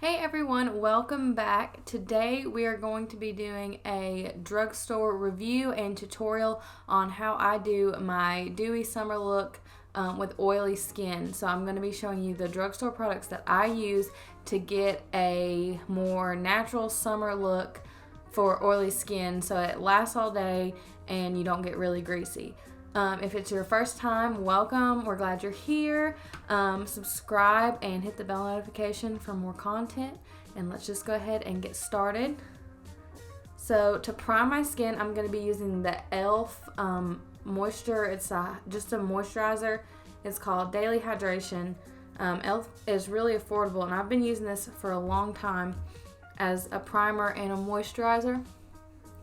Hey everyone, welcome back. Today we are going to be doing a drugstore review and tutorial on how I do my dewy summer look with oily skin. So I'm going to be showing you the drugstore products that I use to get a more natural summer look for oily skin so it lasts all day and you don't get really greasy. If it's your first time, welcome. We're glad you're here. Subscribe and hit the bell notification for more content. And let's just go ahead and get started. So to prime my skin, I'm going to be using the e.l.f. Moisture. It's just a moisturizer. It's called Daily Hydration. e.l.f. is really affordable, and I've been using this for a long time as a primer and a moisturizer.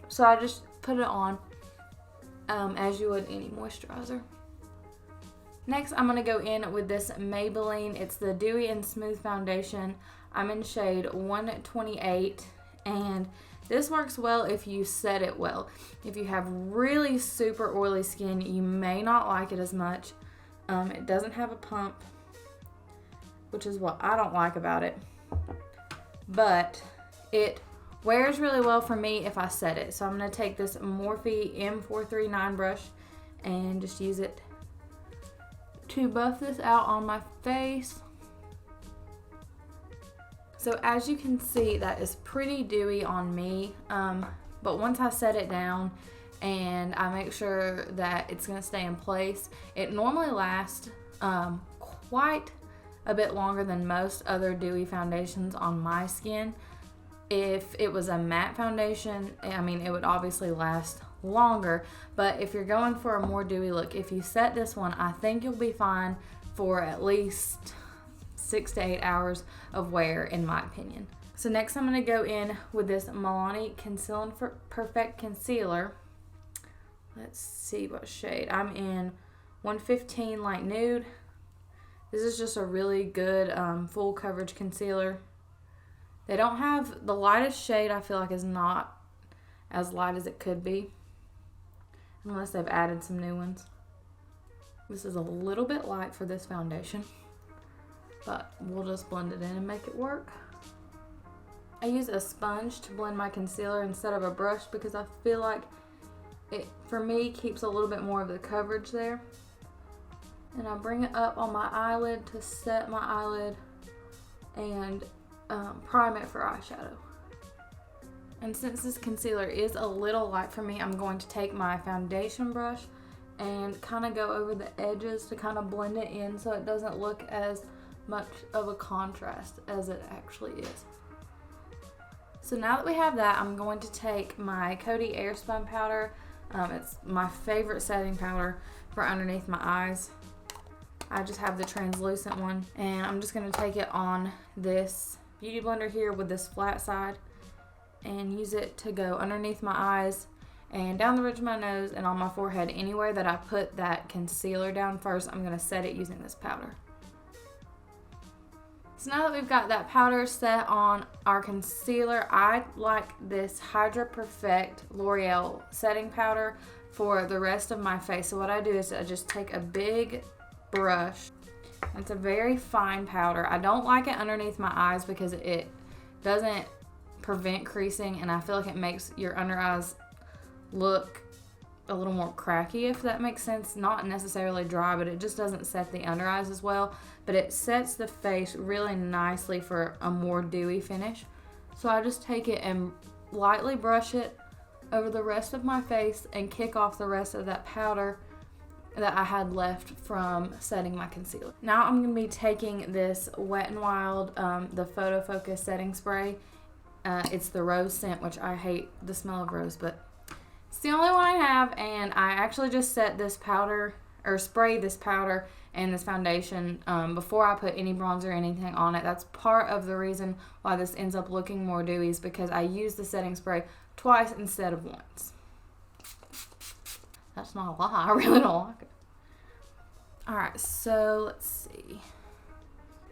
So I just put it on as you would any moisturizer. Next, I'm going to go in with this Maybelline. It's the Dewy and Smooth Foundation. I'm in shade 128, and this works well if you set it well. If you have really super oily skin, you may not like it as much. It doesn't have a pump, which is what I don't like about it, but it wears really well for me if I set it. So I'm going to take this Morphe M439 brush and just use it to buff this out on my face. So as you can see, that is pretty dewy on me, but once I set it down and I make sure that it's going to stay in place, it normally lasts quite a bit longer than most other dewy foundations on my skin. If it was a matte foundation, I mean, it would obviously last longer, but if you're going for a more dewy look, if you set this one, I think you'll be fine for at least 6 to 8 hours of wear, in my opinion. So next I'm going to go in with this Milani Conceal and Perfect Concealer. Let's see what shade. I'm in 115 Light Nude. This is just a really good full coverage concealer. They don't have the lightest shade. I feel like is not as light as it could be, unless they've added some new ones. This is a little bit light for this foundation, but we'll just blend it in and make it work. I use a sponge to blend my concealer instead of a brush because I feel like it, for me, keeps a little bit more of the coverage there. And I bring it up on my eyelid to set my eyelid and prime it for eyeshadow. And since this concealer is a little light for me, I'm going to take my foundation brush and kind of go over the edges to kind of blend it in so it doesn't look as much of a contrast as it actually is. So now that we have that, I'm going to take my Coty Airspun powder. It's my favorite setting powder for underneath my eyes. I just have the translucent one, and I'm just going to take it on this beauty blender here with this flat side and use it to go underneath my eyes and down the ridge of my nose and on my forehead. Anywhere that I put that concealer down first, I'm going to set it using this powder. So now that we've got that powder set on our concealer, I like this Hydra Perfect L'Oreal setting powder for the rest of my face. So what I do is I just take a big brush. It's a very fine powder. I don't like it underneath my eyes because it doesn't prevent creasing, and I feel like it makes your under eyes look a little more cracky, if that makes sense. Not necessarily dry, but it just doesn't set the under eyes as well, but it sets the face really nicely for a more dewy finish. So I just take it and lightly brush it over the rest of my face and kick off the rest of that powder that I had left from setting my concealer. Now I'm going to be taking this Wet n Wild, the Photo Focus setting spray. It's the rose scent, which I hate the smell of rose, but it's the only one I have, and I actually just set this powder, or spray this powder and this foundation before I put any bronzer or anything on it. That's part of the reason why this ends up looking more dewy, is because I use the setting spray twice instead of once. That's not a lie. I really don't like it. Alright, so let's see.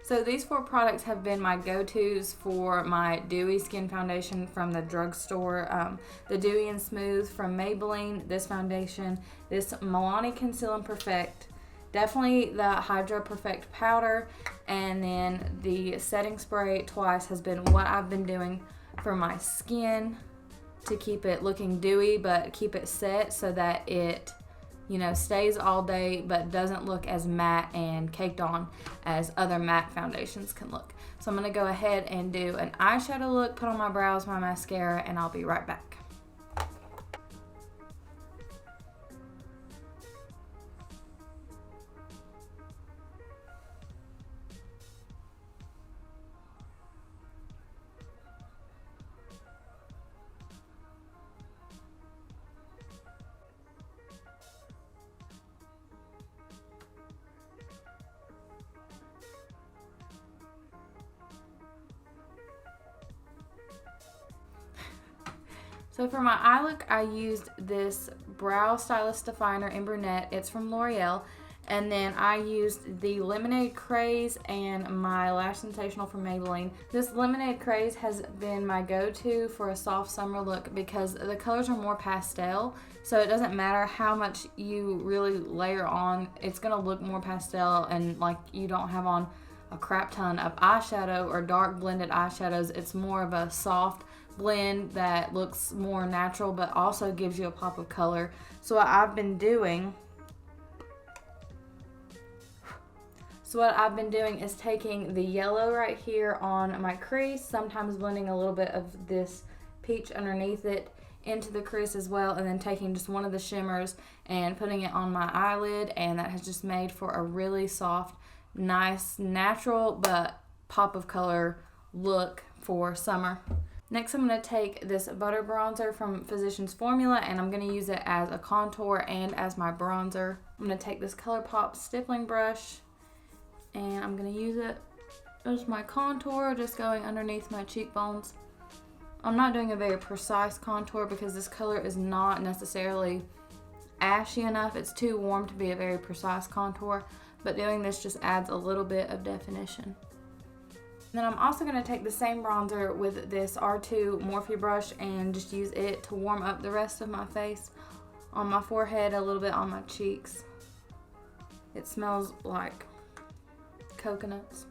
So these 4 products have been my go-tos for my dewy skin foundation from the drugstore. The Dewy and Smooth from Maybelline, this foundation, this Milani Conceal and Perfect, definitely the Hydra Perfect powder, and then the setting spray twice has been what I've been doing for my skin to keep it looking dewy but keep it set so that it, you know, stays all day but doesn't look as matte and caked on as other matte foundations can look. So I'm going to go ahead and do an eyeshadow look, put on my brows, my mascara, and I'll be right back. So for my eye look, I used this Brow Stylist Definer in Brunette. It's from L'Oreal. And then I used the Lemonade Craze and my Lash Sensational from Maybelline. This Lemonade Craze has been my go-to for a soft summer look because the colors are more pastel. So it doesn't matter how much you really layer on, it's going to look more pastel and like you don't have on a crap ton of eyeshadow or dark blended eyeshadows. It's more of a soft blend that looks more natural but also gives you a pop of color. So what I've been doing is taking the yellow right here on my crease, sometimes blending a little bit of this peach underneath it into the crease as well, and then taking just one of the shimmers and putting it on my eyelid, and that has just made for a really soft, nice, natural but pop of color look for summer. Next, I'm going to take this butter bronzer from Physicians Formula, and I'm going to use it as a contour and as my bronzer. I'm going to take this ColourPop stippling brush, and I'm going to use it as my contour, just going underneath my cheekbones. I'm not doing a very precise contour because this color is not necessarily ashy enough. It's too warm to be a very precise contour, but doing this just adds a little bit of definition. Then I'm also going to take the same bronzer with this R2 Morphe brush and just use it to warm up the rest of my face, on my forehead, a little bit on my cheeks. It smells like coconuts.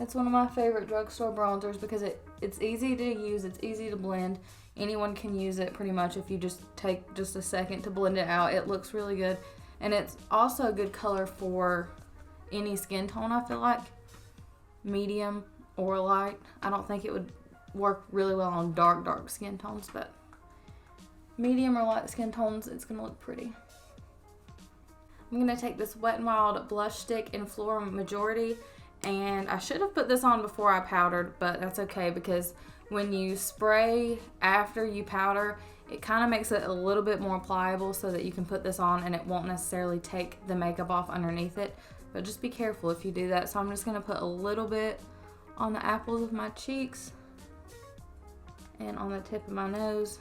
It's one of my favorite drugstore bronzers because it's easy to use, it's easy to blend. Anyone can use it pretty much if you just take just a second to blend it out. It looks really good, and it's also a good color for any skin tone, I feel like. Medium or light. I don't think it would work really well on dark skin tones, but medium or light skin tones, it's going to look pretty. I'm going to take this Wet n Wild blush stick in Floral Majority, and I should have put this on before I powdered, but that's okay because when you spray after you powder, it kind of makes it a little bit more pliable so that you can put this on and it won't necessarily take the makeup off underneath it. But just be careful if you do that. So I'm just going to put a little bit on the apples of my cheeks and on the tip of my nose.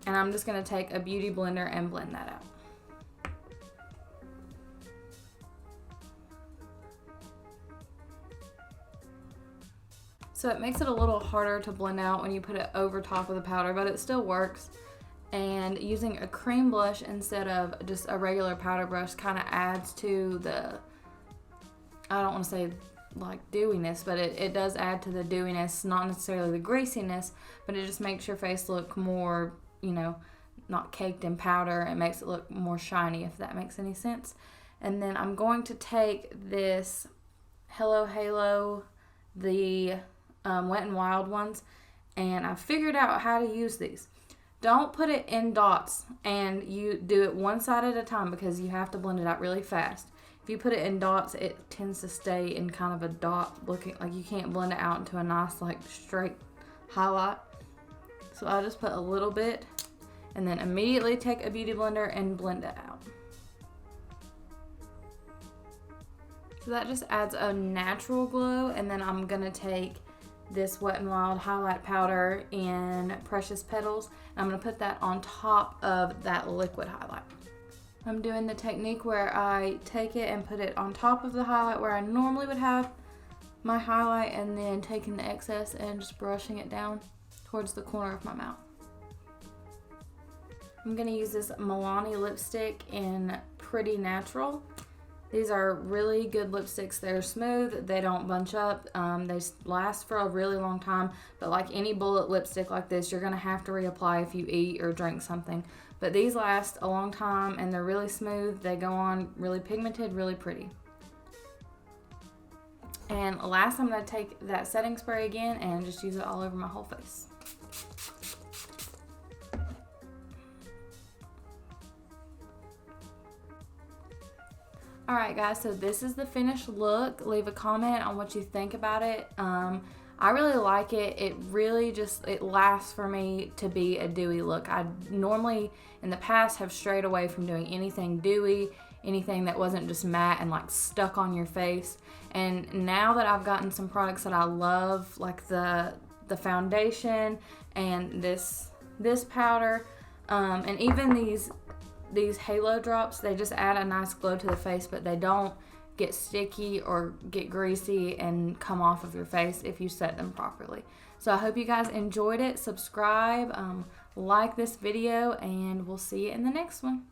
And I'm just going to take a beauty blender and blend that out. So it makes it a little harder to blend out when you put it over top of the powder, but it still works. And using a cream blush instead of just a regular powder brush kind of adds to the, I don't want to say like dewiness, but it does add to the dewiness, not necessarily the greasiness, but it just makes your face look more, you know, not caked in powder. It makes it look more shiny, if that makes any sense. And then I'm going to take this Hello Halo, the Wet n Wild ones, and I figured out how to use these. Don't put it in dots, and you do it one side at a time because you have to blend it out really fast. If you put it in dots, it tends to stay in kind of a dot looking, like you can't blend it out into a nice like straight highlight. So I'll just put a little bit and then immediately take a beauty blender and blend it out. So that just adds a natural glow, and then I'm gonna take this Wet n Wild highlight powder in Precious Petals, and I'm going to put that on top of that liquid highlight. I'm doing the technique where I take it and put it on top of the highlight where I normally would have my highlight, and then taking the excess and just brushing it down towards the corner of my mouth. I'm going to use this Milani lipstick in pretty natural. These are really good lipsticks. They're smooth. They don't bunch up. They last for a really long time. But like any bullet lipstick like this, you're going to have to reapply if you eat or drink something. But these last a long time, and they're really smooth. They go on really pigmented, really pretty. And last, I'm going to take that setting spray again and just use it all over my whole face. Alright guys, so this is the finished look. Leave a comment on what you think about it. I really like it. It really it lasts for me to be a dewy look. I normally in the past have strayed away from doing anything dewy, anything that wasn't just matte and like stuck on your face. And now that I've gotten some products that I love, like the foundation and this powder, and even these halo drops, they just add a nice glow to the face, but they don't get sticky or get greasy and come off of your face if you set them properly. So I hope you guys enjoyed it. Subscribe, like this video, and we'll see you in the next one.